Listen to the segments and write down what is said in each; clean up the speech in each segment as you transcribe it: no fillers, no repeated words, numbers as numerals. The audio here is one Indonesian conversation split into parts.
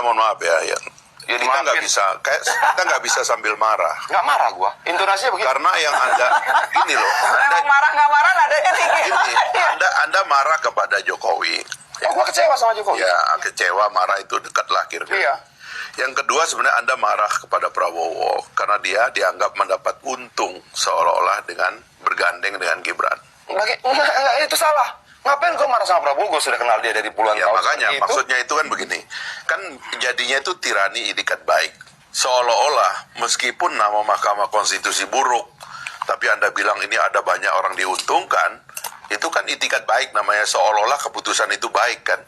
Mohon maaf ya. Ya kita nggak bisa sambil marah. Nggak marah gua, intonasinya begitu. Karena yang Anda gini loh. Memang marah nggak marah nadanya tinggi. Gini, Anda marah kepada Jokowi. Ya gua kecewa sama Jokowi. Ya kecewa, marah itu dekat lahir. Iya. Yang kedua sebenarnya Anda marah kepada Prabowo karena dia dianggap mendapat untung seolah-olah dengan bergandeng dengan Gibran. Enggak, itu salah. Ngapain gue marah sama Prabowo? Gue sudah kenal dia dari puluhan tahun. Makanya maksudnya itu kan begini. Kan jadinya itu tirani itikat baik. Seolah-olah meskipun nama Mahkamah Konstitusi buruk, tapi Anda bilang ini ada banyak orang diuntungkan, itu kan itikat baik namanya, seolah-olah keputusan itu baik kan.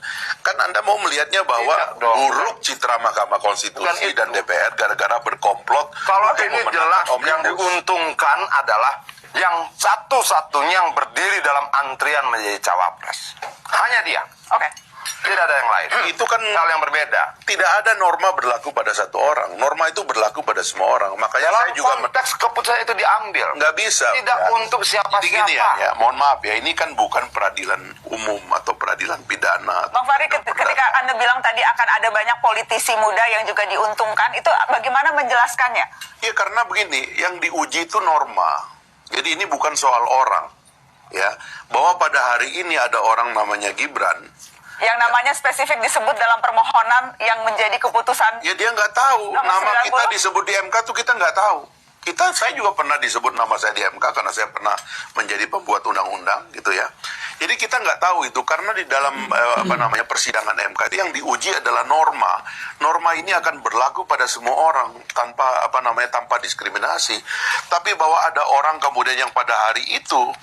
Kan Anda mau melihatnya bahwa buruk citra Mahkamah Konstitusi dan DPR gara-gara berkomplot. Kalau ini jelas yang diuntungkan adalah yang satu-satunya yang berdiri dalam antrian menjadi cawapres. Hanya dia. Oke. Tidak ada yang lain. Itu kan hal yang berbeda. Tidak ada norma berlaku pada satu orang. Norma itu berlaku pada semua orang. Makanya dalam saya juga konteks keputusan itu diambil. Nggak bisa. Tidak ya. untuk siapa-siapa. Gini ya, mohon maaf ya, ini kan bukan peradilan umum atau peradilan pidana. Bang Fahri, ketika Anda bilang tadi akan ada banyak politisi muda yang juga diuntungkan, itu bagaimana menjelaskannya? Ya karena begini, yang diuji itu norma. Jadi ini bukan soal orang, ya. Bahwa pada hari ini ada orang namanya Gibran, yang namanya spesifik disebut dalam permohonan yang menjadi keputusan. Ya dia nggak tahu. Nama kita disebut di MK tuh kita nggak tahu. Saya juga pernah disebut nama saya di MK karena saya pernah menjadi pembuat undang-undang gitu ya. Jadi kita nggak tahu itu karena di dalam persidangan MK itu yang diuji adalah norma. Norma ini akan berlaku pada semua orang tanpa diskriminasi. Tapi bahwa ada orang kemudian yang pada hari itu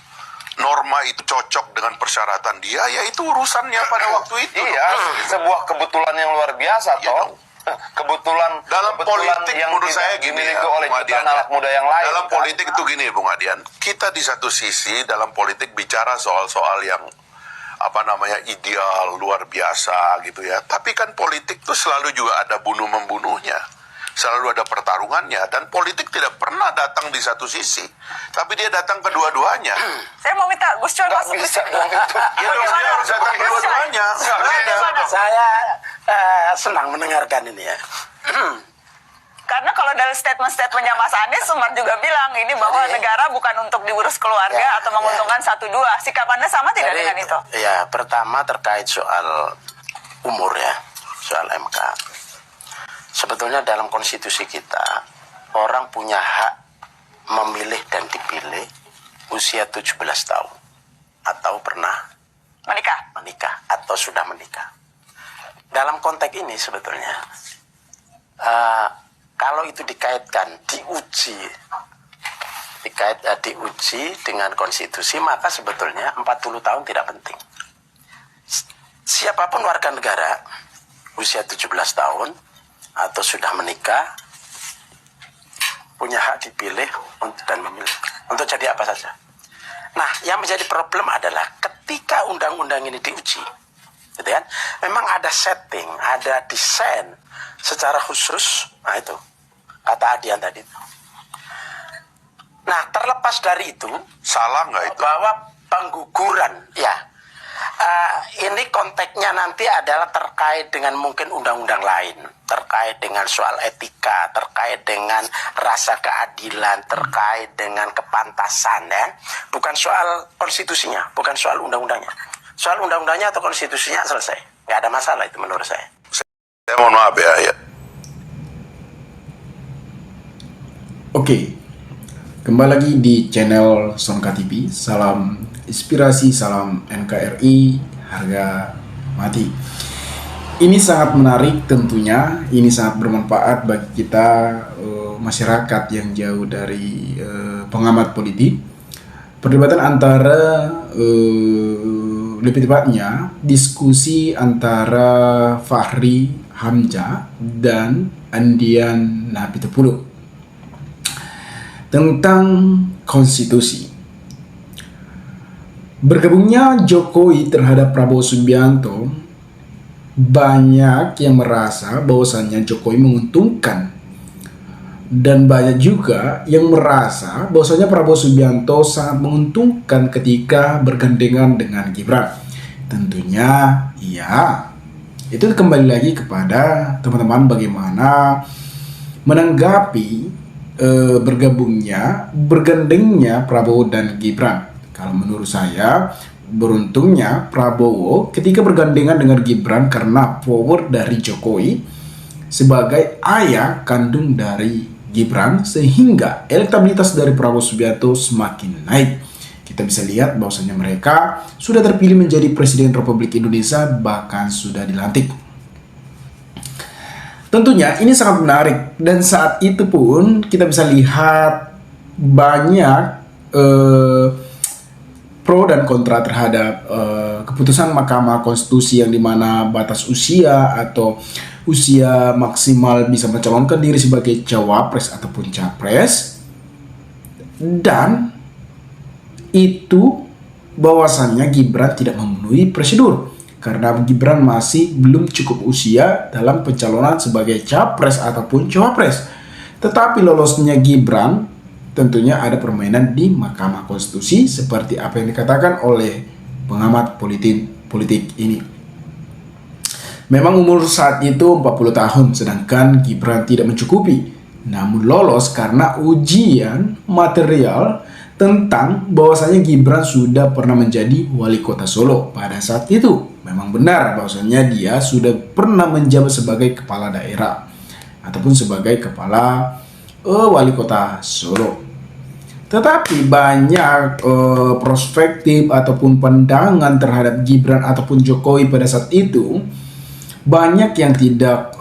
norma itu cocok dengan persyaratan dia, ya itu urusannya pada waktu itu. Iya, sebuah kebetulan yang luar biasa toh. Kebetulan dalam politik yang menurut saya gini ya, oleh jutaan anak muda yang lain. Dalam politik itu gini Bung Adian, kita di satu sisi dalam politik bicara soal-soal yang ideal luar biasa gitu ya. Tapi kan politik itu selalu juga ada bunuh-membunuhnya. Selalu ada pertarungannya, dan politik tidak pernah datang di satu sisi, tapi dia datang kedua-duanya. Saya mau minta Gus Coy masuk. Bisa dong itu. Ya dia harus datang kedua-duanya. Saya senang mendengarkan ini ya. Karena kalau dari statement-statementnya Mas Anies, Sumar juga bilang ini bahwa negara bukan untuk diurus keluarga atau menguntungkan satu dua. Sikap Anda sama tidak dengan itu? Ya, pertama terkait soal umur ya, soal MK. Sebetulnya dalam konstitusi kita, orang punya hak memilih dan dipilih usia 17 tahun. Atau pernah menikah atau sudah menikah. Dalam konteks ini sebetulnya, kalau itu dikaitkan, diuji dengan konstitusi, maka sebetulnya 40 tahun tidak penting. Siapapun warga negara, usia 17 tahun, atau sudah menikah, punya hak dipilih dan memilih untuk jadi apa saja. Nah, yang menjadi problem adalah ketika undang-undang ini diuji, gitu kan? Memang ada setting, ada desain secara khusus. Nah itu kata Adian tadi. Nah, terlepas dari itu, salah nggak itu? Bahwa pengguguran, ya. Ini konteksnya nanti adalah terkait dengan mungkin undang-undang lain, terkait dengan soal etika, terkait dengan rasa keadilan, terkait dengan kepantasan ya. Bukan soal konstitusinya, bukan soal undang-undangnya. Soal undang-undangnya atau konstitusinya selesai. Nggak ada masalah itu menurut saya. Saya mohon maaf ya. Oke. Kembali lagi di channel Sonka TV. Salam inspirasi, salam NKRI, harga mati. Ini sangat menarik tentunya. Ini sangat bermanfaat bagi kita masyarakat yang jauh dari pengamat politik. Perdebatan antara lebih tepatnya diskusi antara Fahri Hamzah dan Andian Napitupulu tentang konstitusi. Bergabungnya Jokowi terhadap Prabowo Subianto, banyak yang merasa bahwasannya Jokowi menguntungkan, dan banyak juga yang merasa bahwasannya Prabowo Subianto sangat menguntungkan ketika bergandengan dengan Gibran. Tentunya iya, Itu kembali lagi kepada teman-teman bagaimana menanggapi bergandengnya Prabowo dan Gibran. Kalau menurut saya, beruntungnya Prabowo ketika bergandengan dengan Gibran karena power dari Jokowi sebagai ayah kandung dari Gibran, sehingga elektabilitas dari Prabowo Subianto semakin naik. Kita bisa lihat bahwasanya mereka sudah terpilih menjadi Presiden Republik Indonesia, bahkan sudah dilantik. Tentunya ini sangat menarik, dan saat itu pun kita bisa lihat banyak pro dan kontra terhadap keputusan Mahkamah Konstitusi yang dimana batas usia atau usia maksimal bisa mencalonkan diri sebagai cawapres ataupun capres, dan itu bahwasannya Gibran tidak memenuhi prosedur karena Gibran masih belum cukup usia dalam pencalonan sebagai capres ataupun cawapres. Tetapi lolosnya Gibran tentunya ada permainan di Mahkamah Konstitusi seperti apa yang dikatakan oleh pengamat politik ini. Memang umur saat itu 40 tahun, sedangkan Gibran tidak mencukupi, namun lolos karena ujian material tentang bahwasanya Gibran sudah pernah menjadi wali kota Solo pada saat itu. Memang benar bahwasanya dia sudah pernah menjabat sebagai kepala daerah ataupun sebagai kepala wali kota Solo. Tetapi banyak perspektif ataupun pandangan terhadap Gibran ataupun Jokowi pada saat itu, banyak yang tidak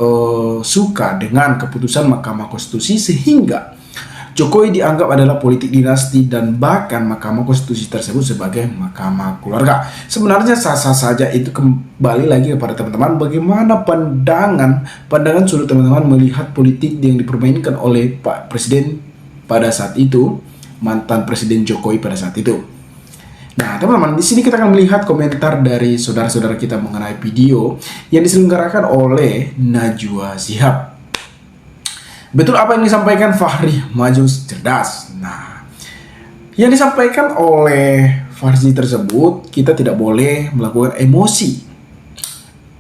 suka dengan keputusan Mahkamah Konstitusi, sehingga Jokowi dianggap adalah politik dinasti dan bahkan Mahkamah Konstitusi tersebut sebagai mahkamah keluarga. Sebenarnya sah-sah saja, itu kembali lagi kepada teman-teman bagaimana pandangan sudut teman-teman melihat politik yang dipermainkan oleh Pak Presiden pada saat itu, mantan Presiden Jokowi pada saat itu. Nah, teman-teman, di sini kita akan melihat komentar dari saudara-saudara kita mengenai video yang diselenggarakan oleh Najwa Shihab. Betul apa yang disampaikan Fahri Maju Cerdas. Nah, yang disampaikan oleh Fahri tersebut, kita tidak boleh melakukan emosi.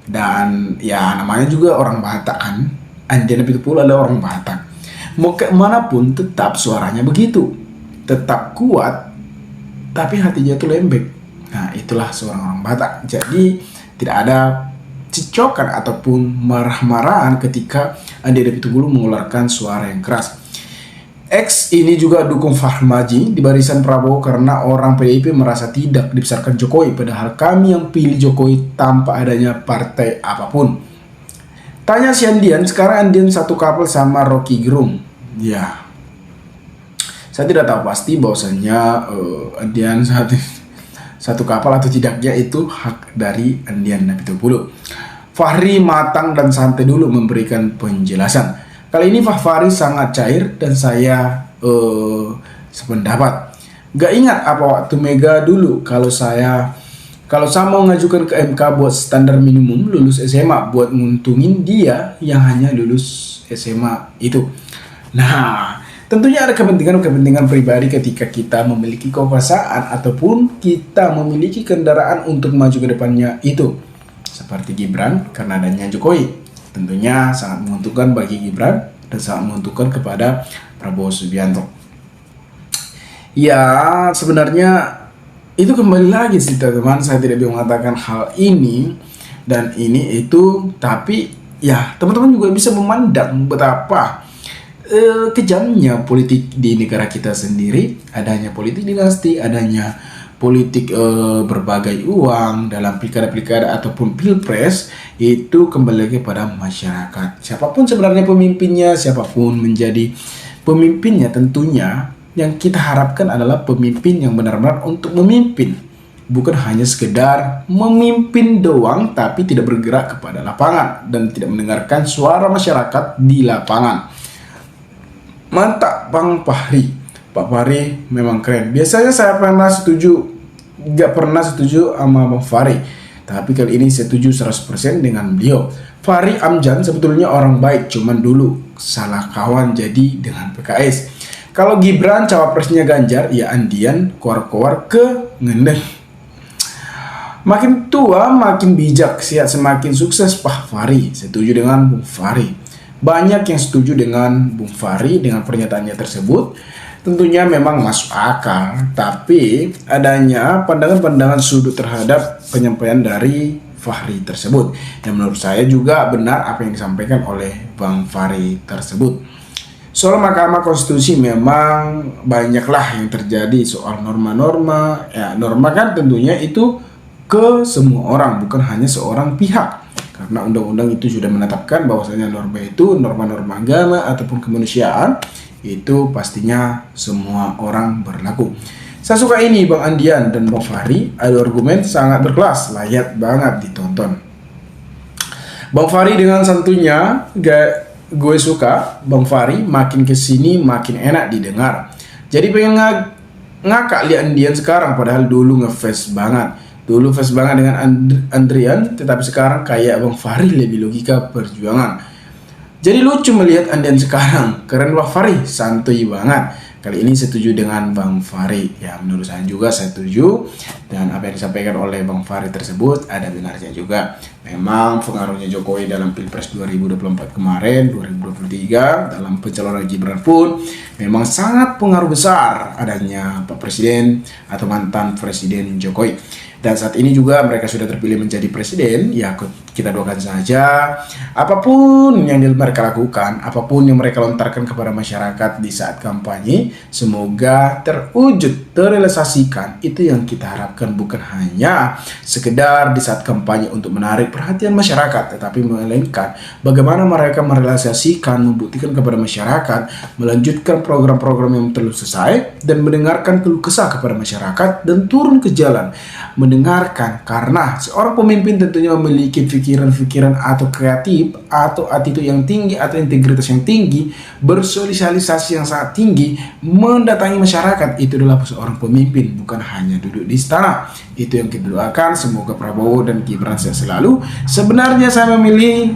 Dan ya namanya juga orang Batak kan. Andiana Pitupulu adalah orang Batak. Mau kemanapun tetap suaranya begitu. Tetap kuat, tapi hatinya itu lembek. Nah, itulah seorang orang Batak. Jadi tidak ada cecokan ataupun marah-marahan ketika Andiana Pitupulu mengeluarkan suara yang keras. X ini juga dukung Fahmaji di barisan Prabowo karena orang PDIP merasa tidak dibesarkan Jokowi, padahal kami yang pilih Jokowi tanpa adanya partai apapun. Tanya si Andian, sekarang Andian satu kapal sama Rocky Gerung. Ya, saya tidak tahu pasti bahwasanya Andian satu kapal atau tidaknya itu hak dari Andiana Pitupulu. Fahri matang dan santai dulu memberikan penjelasan. Kali ini Fahri sangat cair dan saya sependapat. Gak ingat apa waktu Mega dulu kalau saya mau ngajukan ke MK buat standar minimum lulus SMA buat nguntungin dia yang hanya lulus SMA itu. Nah, tentunya ada kepentingan pribadi ketika kita memiliki kekuasaan ataupun kita memiliki kendaraan untuk maju ke depannya itu. Seperti Gibran karena adanya Jokowi. Tentunya sangat menguntungkan bagi Gibran dan sangat menguntungkan kepada Prabowo Subianto. Ya, sebenarnya itu kembali lagi sih teman-teman. Saya tidak bisa mengatakan hal ini dan ini itu. Tapi ya teman-teman juga bisa memandang betapa kejamnya politik di negara kita sendiri. Adanya politik dinasti, adanya politik berbagai uang dalam pilkada-pilkada ataupun pilpres, itu kembali lagi pada masyarakat. Siapapun sebenarnya pemimpinnya, siapapun menjadi pemimpinnya, tentunya yang kita harapkan adalah pemimpin yang benar-benar untuk memimpin, bukan hanya sekedar memimpin doang tapi tidak bergerak kepada lapangan dan tidak mendengarkan suara masyarakat di lapangan. Mantap Bang Fahri. Pak Fahri memang keren. Biasanya saya gak pernah setuju sama Bang Fahri, tapi kali ini setuju 100% dengan beliau. Fahri Amjan sebetulnya orang baik, cuman dulu salah kawan jadi dengan PKS. Kalau Gibran cawapresnya Ganjar, ya Andian keluar-keluar ke ngendeng. Makin tua, makin bijak, semakin sukses Pak Fahri. Setuju dengan Bung Fahri. Banyak yang setuju dengan Bung Fahri dengan pernyataannya tersebut. Tentunya memang masuk akal, tapi adanya pandangan-pandangan sudut terhadap penyampaian dari Fahri tersebut. Dan menurut saya juga benar apa yang disampaikan oleh Bang Fahri tersebut. Soal Mahkamah Konstitusi memang banyaklah yang terjadi soal norma-norma. Ya, norma kan tentunya itu ke semua orang, bukan hanya seorang pihak. Karena undang-undang itu sudah menetapkan bahwasanya norma itu norma-norma agama ataupun kemanusiaan itu pastinya semua orang berlaku. Saya suka ini Bang Andian dan Bang Fahri, ada argumen sangat berkelas, layak banget ditonton. Bang Fahri dengan santunya, gue suka Bang Fahri makin kesini makin enak didengar. Jadi pengen ngakak lihat Andian sekarang, padahal dulu ngefans banget. Dulu fans banget dengan Andrian, tetapi sekarang kayak Bang Fahri lebih logika perjuangan. Jadi lucu melihat Andian sekarang, keren Bang Fahri, santuy banget. Kali ini setuju dengan Bang Fahri. Ya menurut saya juga setuju. Dan apa yang disampaikan oleh Bang Fahri tersebut ada benarnya juga. Memang pengaruhnya Jokowi dalam Pilpres 2024 kemarin, 2023, dalam pencalonan Gibran pun memang sangat pengaruh besar adanya Pak Presiden atau mantan Presiden Jokowi. Dan saat ini juga mereka sudah terpilih menjadi presiden, ya kita doakan saja apapun yang mereka lakukan, apapun yang mereka lontarkan kepada masyarakat di saat kampanye, semoga terwujud, terrealisasikan. Itu yang kita harapkan, bukan hanya sekedar di saat kampanye untuk menarik perhatian masyarakat, tetapi melainkan bagaimana mereka merealisasikan, membuktikan kepada masyarakat, melanjutkan program-program yang telah selesai, dan mendengarkan keluh kesah kepada masyarakat, dan turun ke jalan mendengarkan. Karena seorang pemimpin tentunya memiliki pikiran-pikiran atau kreatif atau attitude yang tinggi atau integritas yang tinggi, bersosialisasi yang sangat tinggi, mendatangi masyarakat. Itu adalah seorang pemimpin, bukan hanya duduk di istana. Itu yang kita doakan, semoga Prabowo dan Gibran sehat selalu. Sebenarnya saya memilih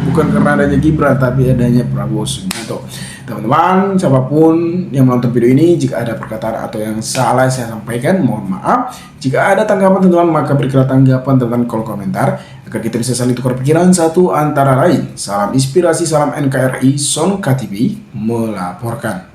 bukan karena adanya Gibran, tapi adanya Prabowo Subianto. Teman-teman, siapapun yang menonton video ini, jika ada perkataan atau yang salah saya sampaikan, mohon maaf. Jika ada tanggapan teman-teman, maka berikanlah tanggapan teman-teman kolom komentar agar kita bisa saling tukar pikiran satu antara lain. Salam inspirasi, salam NKRI, Son KTV melaporkan.